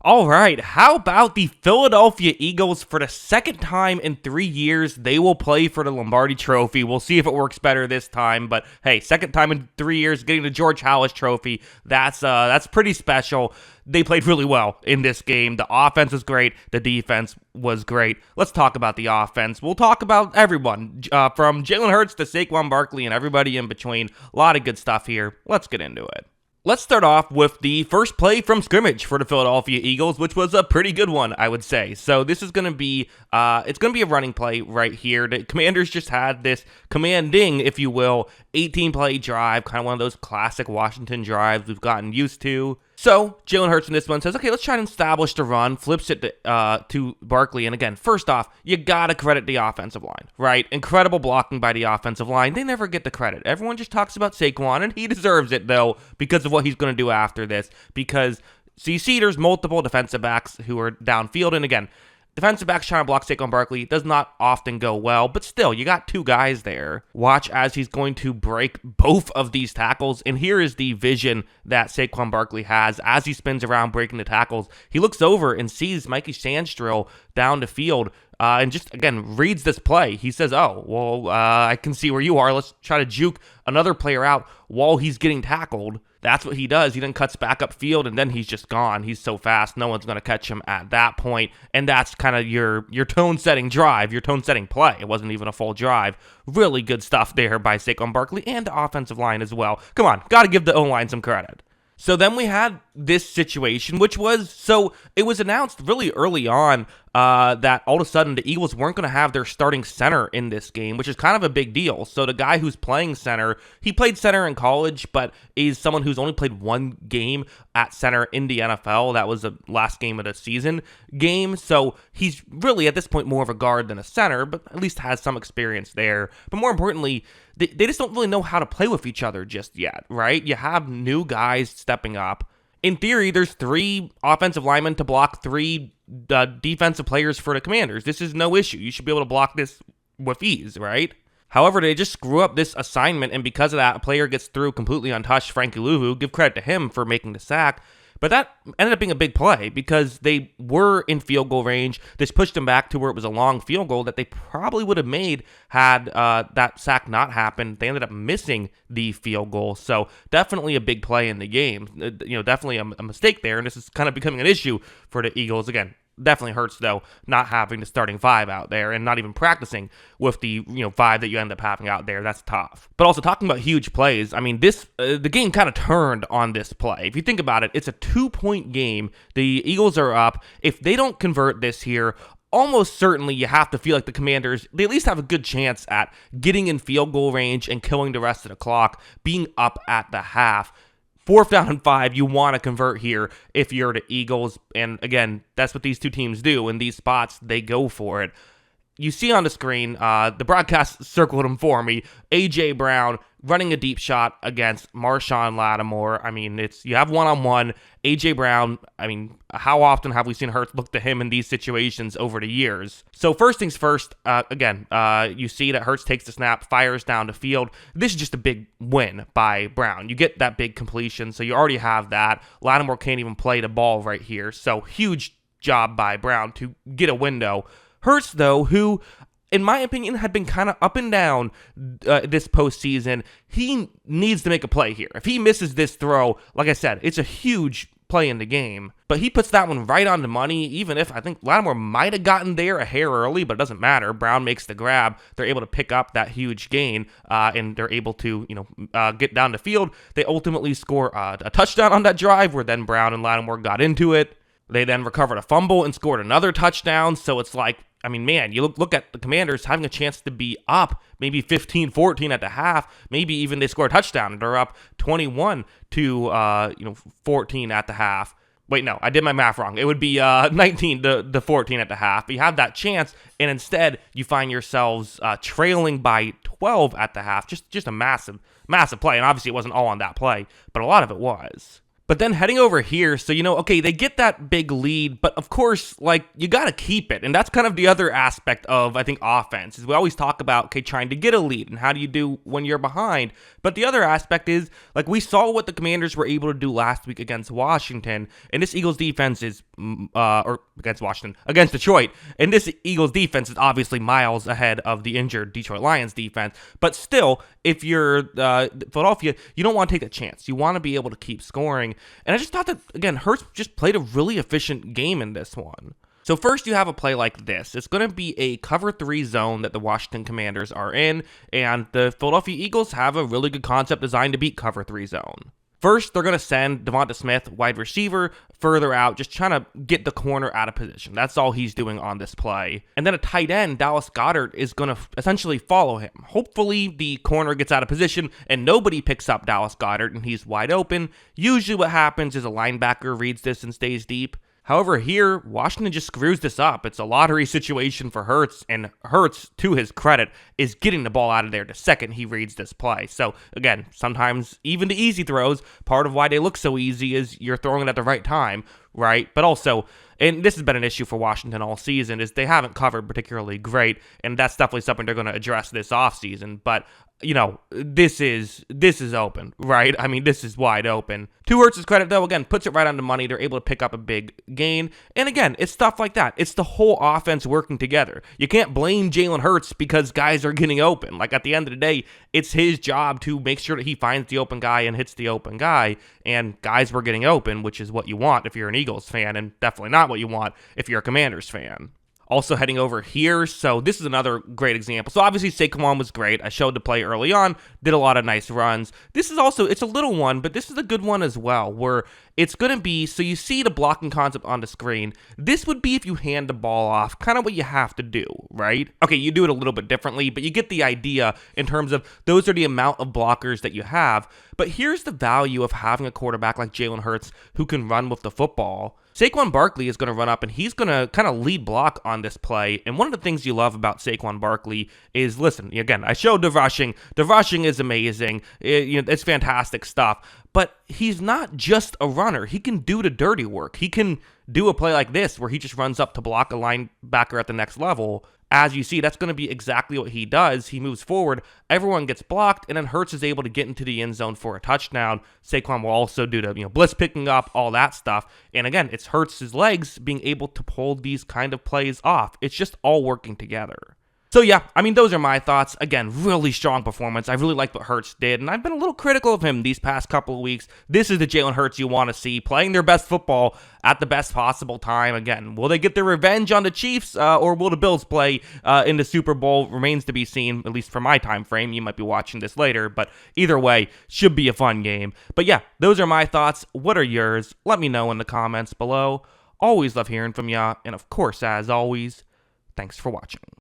All right, how about the Philadelphia Eagles? For the second time in 3 years, they will play for the Lombardi Trophy. We'll see if it works better this time, but hey, second time in 3 years getting the George Halas Trophy, that's pretty special. They played really well in this game. The offense was great. The defense was great. Let's talk about the offense. We'll talk about everyone, from Jalen Hurts to Saquon Barkley and everybody in between. A lot of good stuff here. Let's get into it. Let's start off with the first play from scrimmage for the Philadelphia Eagles, which was a pretty good one, I would say. So this is going to be, it's going to be a running play right here. The Commanders just had this commanding, if you will, 18-play drive, kind of one of those classic Washington drives we've gotten used to. So Jalen Hurts in this one says, okay, let's try and establish the run, flips it to Barkley. And again, first off, you got to credit the offensive line, right? Incredible blocking by the offensive line. They never get the credit. Everyone just talks about Saquon, and he deserves it, though, because of what he's going to do after this. Because, so you see there's multiple defensive backs who are downfield. And again, defensive backs trying to block Saquon Barkley does not often go well, but still, you got two guys there. Watch as he's going to break both of these tackles, and here is the vision that Saquon Barkley has as he spins around breaking the tackles. He looks over and sees Mikey Sandstrill down the field, and just, again, reads this play. He says, oh, well, I can see where you are. Let's try to juke another player out while he's getting tackled. That's what he does. He then cuts back upfield, and then he's just gone. He's so fast, no one's going to catch him at that point. And that's kind of your tone-setting drive, your tone-setting play. It wasn't even a full drive. Really good stuff there by Saquon Barkley and the offensive line as well. Come on, got to give the O-line some credit. So then we had this situation, which was, so it was announced really early on that all of a sudden the Eagles weren't going to have their starting center in this game, which is kind of a big deal. So the guy who's playing center, he played center in college, but is someone who's only played one game at center in the NFL. That was the last game of the season game. So he's really at this point more of a guard than a center, but at least has some experience there. But more importantly, they just don't really know how to play with each other just yet, right? You have new guys stepping up. In theory, there's 3 offensive linemen to block 3 defensive players for the Commanders. This is no issue. You should be able to block this with ease, right? However, they just screw up this assignment, and because of that, a player gets through completely untouched. Frankie Louvu, give credit to him for making the sack. But that ended up being a big play because they were in field goal range. This pushed them back to where it was a long field goal that they probably would have made had that sack not happened. They ended up missing the field goal. So definitely a big play in the game. Definitely a mistake there. And this is kind of becoming an issue for the Eagles. Again, definitely hurts, though, not having the starting 5 out there and not even practicing with the 5 that you end up having out there. That's tough. But also talking about huge plays, I mean, the game kind of turned on this play. If you think about it, it's a 2-point game. The Eagles are up. If they don't convert this here, almost certainly you have to feel like the Commanders, they at least have a good chance at getting in field goal range and killing the rest of the clock, being up at the half. 4th down and 5, you want to convert here if you're the Eagles. And again, that's what these two teams do. In these spots, they go for it. You see on the screen, the broadcast circled him for me, A.J. Brown running a deep shot against Marshawn Lattimore. I mean, you have one-on-one. A.J. Brown, I mean, how often have we seen Hurts look to him in these situations over the years? So first things first, you see that Hurts takes the snap, fires down the field. This is just a big win by Brown. You get that big completion, so you already have that. Lattimore can't even play the ball right here, so huge job by Brown to get a window. Hurts, though, who, in my opinion, had been kind of up and down this postseason, he needs to make a play here. If he misses this throw, like I said, it's a huge play in the game. But he puts that one right on the money, even if I think Lattimore might have gotten there a hair early, but it doesn't matter. Brown makes the grab. They're able to pick up that huge gain, and they're able to, get down the field. They ultimately score a touchdown on that drive, where then Brown and Lattimore got into it. They then recovered a fumble and scored another touchdown. So it's like, I mean, man, you look at the Commanders having a chance to be up maybe 15-14 at the half. Maybe even they score a touchdown and they're up 21 to 14 at the half. Wait, no, I did my math wrong. It would be 19 to 14 at the half. But you have that chance, and instead you find yourselves trailing by 12 at the half. Just a massive play. And obviously it wasn't all on that play, but a lot of it was. But then heading over here, so, okay, they get that big lead, but of course, you got to keep it. And that's kind of the other aspect of, I think, offense, is we always talk about, trying to get a lead and how do you do when you're behind. But the other aspect is, we saw what the Commanders were able to do last week against Washington, and this Eagles defense is or against Washington, against Detroit. And this Eagles defense is obviously miles ahead of the injured Detroit Lions defense. But still, if you're Philadelphia, you don't want to take a chance. You want to be able to keep scoring. And I just thought that, again, Hurts just played a really efficient game in this one. So first you have a play like this. It's going to be a cover 3 zone that the Washington Commanders are in, and the Philadelphia Eagles have a really good concept designed to beat cover 3 zone. First, they're going to send Devonta Smith, wide receiver, further out, just trying to get the corner out of position. That's all he's doing on this play. And then a tight end, Dallas Goedert, is going to essentially follow him. Hopefully, the corner gets out of position and nobody picks up Dallas Goedert and he's wide open. Usually what happens is a linebacker reads this and stays deep. However, here, Washington just screws this up. It's a lottery situation for Hurts, and Hurts, to his credit, is getting the ball out of there the second he reads this play. So, again, sometimes even the easy throws, part of why they look so easy is you're throwing it at the right time, right? But also, and this has been an issue for Washington all season, is they haven't covered particularly great, and that's definitely something they're going to address this offseason. But, you know, this is open, right? I mean, this is wide open. To Hurts' credit, though, again, puts it right on the money. They're able to pick up a big gain. And again, it's stuff like that. It's the whole offense working together. You can't blame Jalen Hurts because guys are getting open. Like, at the end of the day, it's his job to make sure that he finds the open guy and hits the open guy. And guys were getting open, which is what you want if you're an Eagles fan, and definitely not what you want if you're a Commanders fan. Also heading over here, so this is another great example. So obviously Saquon was great. I showed the play early on, did a lot of nice runs. This is also, it's a little one, but this is a good one as well, where it's going to be, so you see the blocking concept on the screen. This would be if you hand the ball off, kind of what you have to do, right? Okay, you do it a little bit differently, but you get the idea in terms of those are the amount of blockers that you have. But here's the value of having a quarterback like Jalen Hurts who can run with the football. Saquon Barkley is going to run up, and he's going to kind of lead block on this play. And one of the things you love about Saquon Barkley is, listen, again, I showed the rushing. The rushing is amazing. It's fantastic stuff. But he's not just a runner. He can do the dirty work. He can do a play like this where he just runs up to block a linebacker at the next level. As you see, that's going to be exactly what he does. He moves forward, everyone gets blocked, and then Hurts is able to get into the end zone for a touchdown. Saquon will also do the blitz picking up, all that stuff. And again, it's Hurts' legs being able to pull these kind of plays off. It's just all working together. So yeah, I mean, those are my thoughts. Again, really strong performance. I really like what Hurts did, and I've been a little critical of him these past couple of weeks. This is the Jalen Hurts you want to see, playing their best football at the best possible time. Again, will they get their revenge on the Chiefs, or will the Bills play in the Super Bowl? Remains to be seen, at least for my time frame. You might be watching this later, but either way, should be a fun game. But yeah, those are my thoughts. What are yours? Let me know in the comments below. Always love hearing from ya, and of course, as always, thanks for watching.